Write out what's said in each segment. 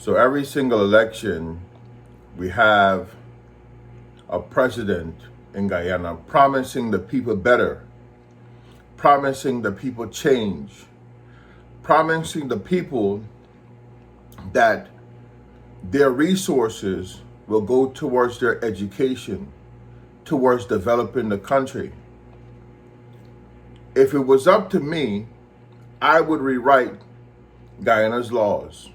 So every single election, we have a president in Guyana promising the people better, promising the people change, promising the people that their resources will go towards their education, towards developing the country. If it was up to me, I would rewrite Guyana's laws.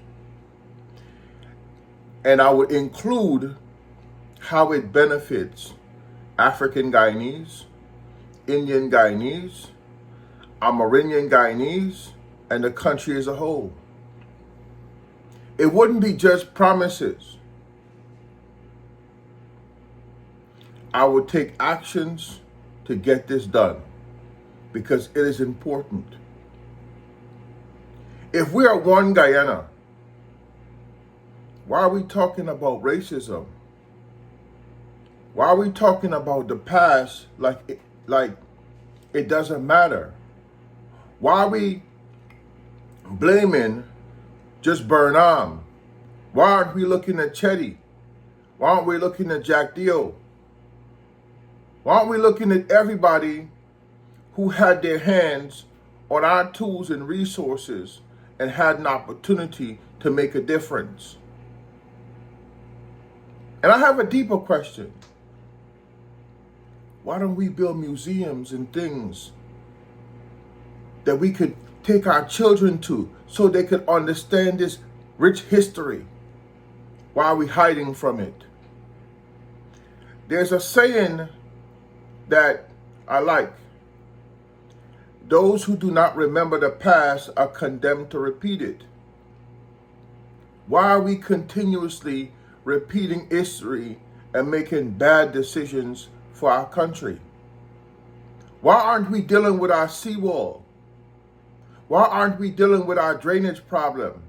And I would include how it benefits African Guyanese, Indian Guyanese, Amerindian Guyanese, and the country as a whole. It wouldn't be just promises. I would take actions to get this done because it is important. If we are one Guyana, why are we talking about racism? Why are we talking about the past like it doesn't matter? Why are we blaming just Burnham? Why aren't we looking at Chetty? Why aren't we looking at Jack Dio? Why aren't we looking at everybody who had their hands on our tools and resources and had an opportunity to make a difference? And I have a deeper question. Why don't we build museums and things that we could take our children to so they could understand this rich history? Why are we hiding from it? There's a saying that I like. Those who do not remember the past are condemned to repeat it. Why are we continuously repeating history and making bad decisions for our country? Why aren't we dealing with our seawall? Why aren't we dealing with our drainage problem?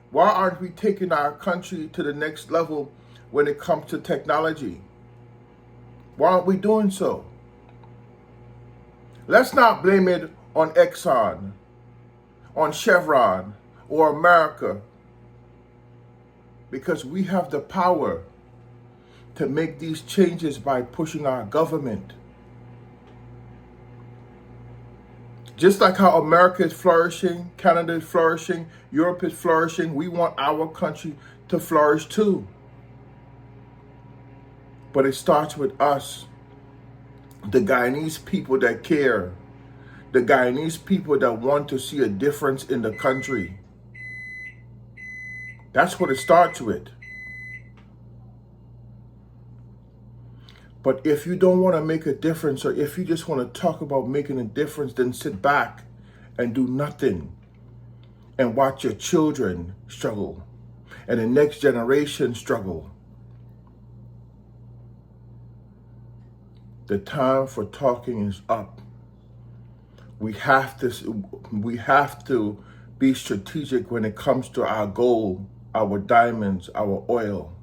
Why aren't we taking our country to the next level when it comes to technology? Why aren't we doing so? Let's not blame it on Exxon, on Chevron, or America, because we have the power to make these changes by pushing our government. Just like how America is flourishing, Canada is flourishing, Europe is flourishing, we want our country to flourish too. But it starts with us, the Guyanese people that care, the Guyanese people that want to see a difference in the country. That's what it starts with. But if you don't want to make a difference, or if you just want to talk about making a difference, then sit back and do nothing and watch your children struggle and the next generation struggle. The time for talking is up. We have to be strategic when it comes to our gold, our diamonds, our oil.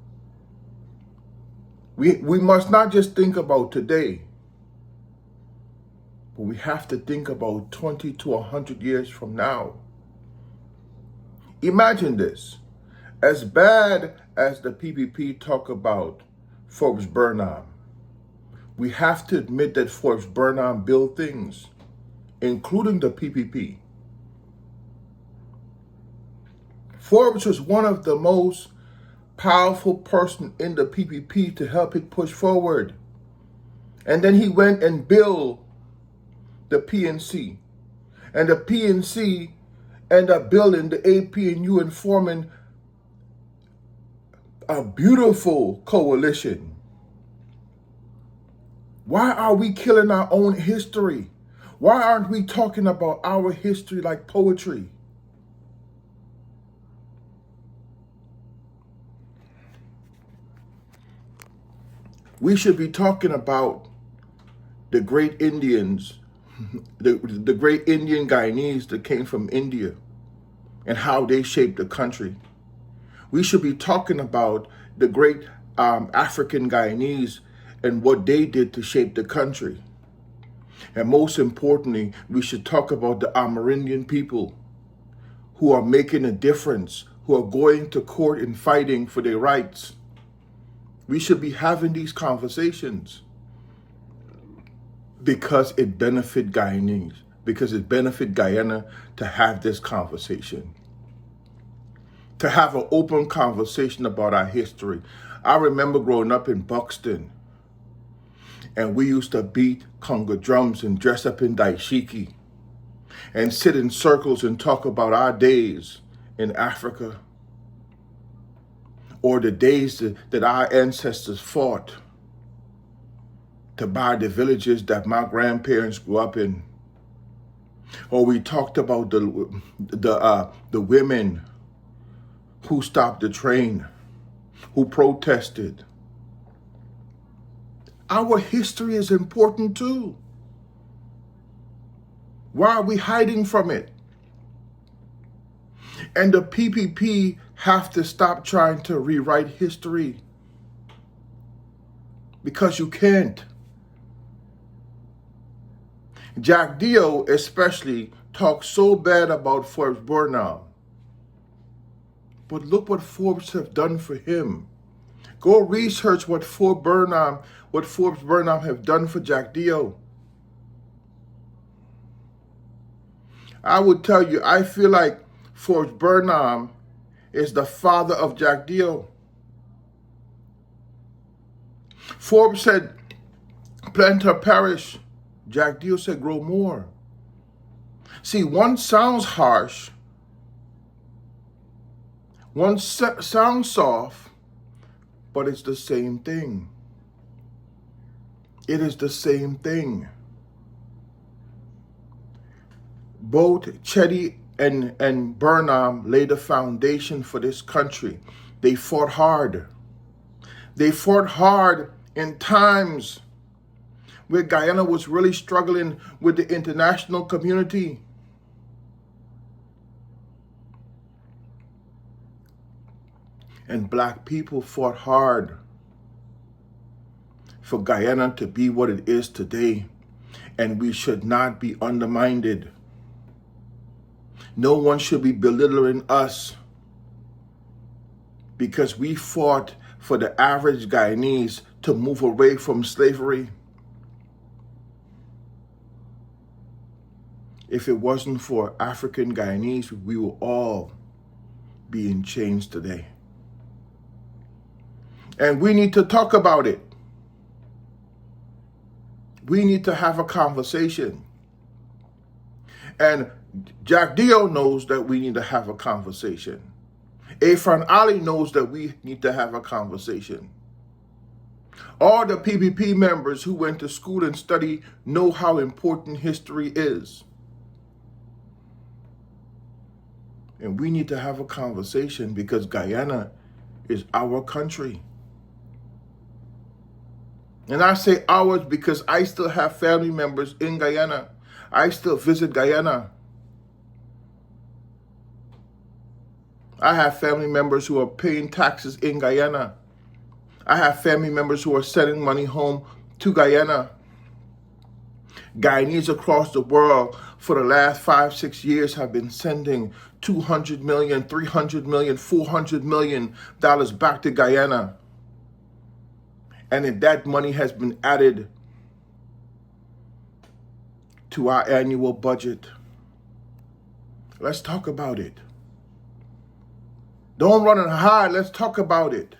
We must not just think about today, but we have to think about 20 to 100 years from now. Imagine this. As bad as the PPP talk about Forbes Burnham, we have to admit that Forbes Burnham built things, including the PPP. Forbes was one of the most powerful person in the PPP to help it push forward. And then he went and built the PNC. And the PNC ended up building the APNU and forming a beautiful coalition. Why are we killing our own history? Why aren't we talking about our history like poetry? We should be talking about the great Indians, the great Indian Guyanese that came from India and how they shaped the country. We should be talking about the great African Guyanese and what they did to shape the country. And most importantly, we should talk about the Amerindian people who are making a difference, who are going to court and fighting for their rights. We should be having these conversations because it benefits Guyanese, because it benefits Guyana to have this conversation, to have an open conversation about our history. I remember growing up in Buxton, and we used to beat conga drums and dress up in daishiki and sit in circles and talk about our days in Africa, or the days that our ancestors fought to buy the villages that my grandparents grew up in. Or we talked about the women who stopped the train, who protested. Our history is important too. Why are we hiding from it? And the PPP have to stop trying to rewrite history, because you can't. Jack Dio especially talks so bad about Forbes Burnham. But look what Forbes have done for him. Go research what Forbes Burnham have done for Jack Dio. I would tell you, I feel like Forbes Burnham is the father of Jack Dio. Forbes said, plant a parish. Jack Dio said, grow more. See, one sounds harsh, one sounds soft, but it's the same thing. It is the same thing. Both Chetty and Burnham laid the foundation for this country. They fought hard. They fought hard in times where Guyana was really struggling with the international community. And black people fought hard for Guyana to be what it is today. And we should not be undermined. No one should be belittling us because we fought for the average Guyanese to move away from slavery. If it wasn't for African Guyanese, we will all be in chains today. And we need to talk about it. We need to have a conversation. And Jack Dio knows that we need to have a conversation. Afran Ali knows that we need to have a conversation. All the PPP members who went to school and study know how important history is. And we need to have a conversation because Guyana is our country. And I say ours because I still have family members in Guyana. I still visit Guyana. I have family members who are paying taxes in Guyana. I have family members who are sending money home to Guyana. Guyanese across the world for the last 5-6 years have been sending $200 million, $300 million, $400 million back to Guyana. And if that money has been added to our annual budget. Let's talk about it. Don't run and hide. Let's talk about it.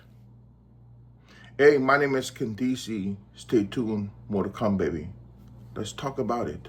Hey, my name is Kendesi. Stay tuned. More to come, baby. Let's talk about it.